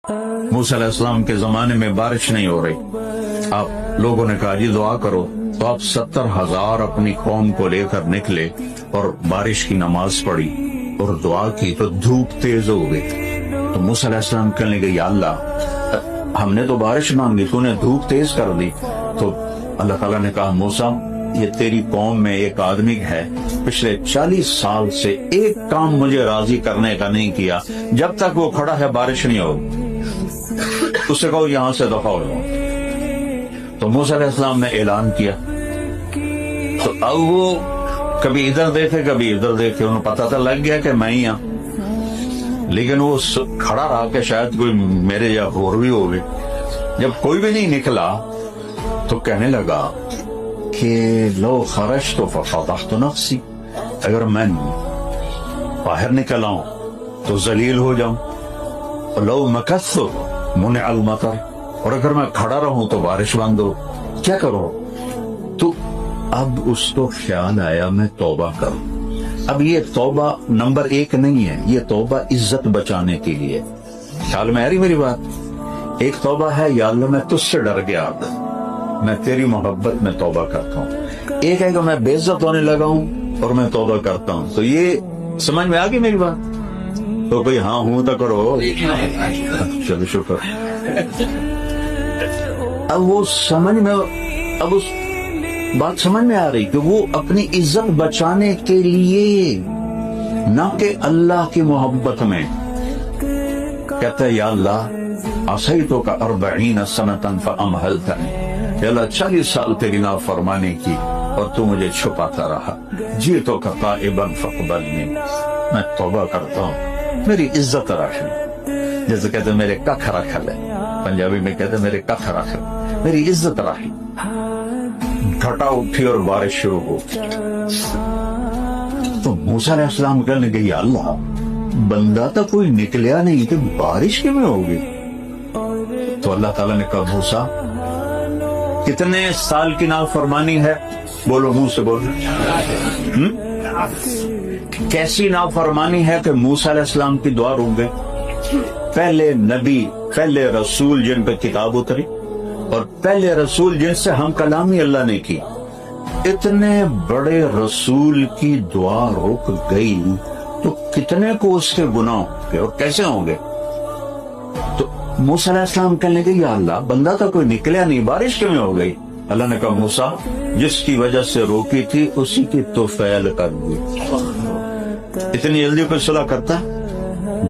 موسیٰ علیہ السلام کے زمانے میں بارش نہیں ہو رہی، آپ لوگوں نے کہا جی دعا کرو، تو آپ 70,000 اپنی قوم کو لے کر نکلے اور بارش کی نماز پڑھی اور دعا کی تو دھوپ تیز ہو گئی۔ تو موسیٰ علیہ السلام کہنے لگے یا اللہ، ہم نے تو بارش مانگی، تو نے دھوپ تیز کر دی۔ تو اللہ تعالیٰ نے کہا موسیٰ، یہ تیری قوم میں ایک آدمی ہے، پچھلے 40 سال سے ایک کام مجھے راضی کرنے کا نہیں کیا، جب تک وہ کھڑا ہے بارش نہیں ہوگی، اس سے کہو یہاں سے دفع ہو جاؤ۔ تو موسیٰ علیہ السلام نے اعلان کیا، تو اب وہ کبھی ادھر دیکھے کبھی ادھر دیکھے، انہیں پتا تو لگ گیا کہ میں ہی ہوں، لیکن وہ کھڑا رہا کہ شاید کوئی میرے یا اور بھی ہوگی۔ جب کوئی بھی نہیں نکلا تو کہنے لگا کہ لو خرجت ففضحت نفسی، اگر میں باہر نکل آؤں تو ذلیل ہو جاؤں، لو مکثت منع المطر، اور اگر میں کھڑا رہوں تو بارش بند ہو، کیا کرو؟ تو اب اس کو خیال آیا میں توبہ کروں۔ اب یہ توبہ نمبر 1 نہیں ہے، یہ توبہ عزت بچانے کے لیے۔ خیال میں آ رہی میری بات؟ ایک توبہ ہے یا اللہ میں تجھ سے ڈر گیا، میں تیری محبت میں توبہ کرتا ہوں۔ ایک ہے کہ میں بے عزت ہونے لگا ہوں اور میں توبہ کرتا ہوں۔ تو یہ سمجھ میں آ گئی میری بات؟ تو کوئی ہاں ہوں تو کرو، چلو شکر۔ اب وہ سمجھ میں، اب اس بات سمجھ میں آ رہی کہ وہ اپنی عزت بچانے کے لیے، نہ کہ اللہ کی محبت میں، کہتا ہے یا اللہ عصیتک 40 سنة فأمہلتنی، یا اللہ 40 سال تیری نافرمانی کی اور تو مجھے چھپاتا رہا، جئتک تائبا فاقبلنی، میں توبہ کرتا ہوں، میری عزت رکھ لے۔ جیسے کہتے ہیں میرے ککھ رکھ لے، پنجابی میں کہتے ہیں میرے ککھ رکھ لے، میری عزت رکھ لے۔ گھٹا اٹھی اور بارش شروع ہو۔ تو موسیٰ علیہ السلام کہنے لگے یا اللہ، بندہ تو کوئی نکلیا نہیں تو بارش کیوں ہوگی؟ تو اللہ تعالیٰ نے کہا موسیٰ کتنے سال کی نافرمانی ہے؟ بولو منہ سے بولو۔ کیسی نافرمانی ہے کہ موسیٰ علیہ السلام کی دعا رک گئی؟ پہلے نبی، پہلے رسول جن پہ کتاب اتری اور پہلے رسول جن سے ہم کلامی اللہ نے کی، اتنے بڑے رسول کی دعا رک گئی تو کتنے کو اس کے گناہ ہوں گے اور کیسے ہوں گے؟ تو موسیٰ علیہ السلام کہنے لگے یا اللہ، بندہ تو کوئی نکلیا نہیں، بارش کیوں ہو گئی؟ اللہ نے کہا موسیٰ جس کی وجہ سے روکی تھی اسی کی تو فعل کر دی۔ اتنی جلدی کوئی صلح کرتا ہے؟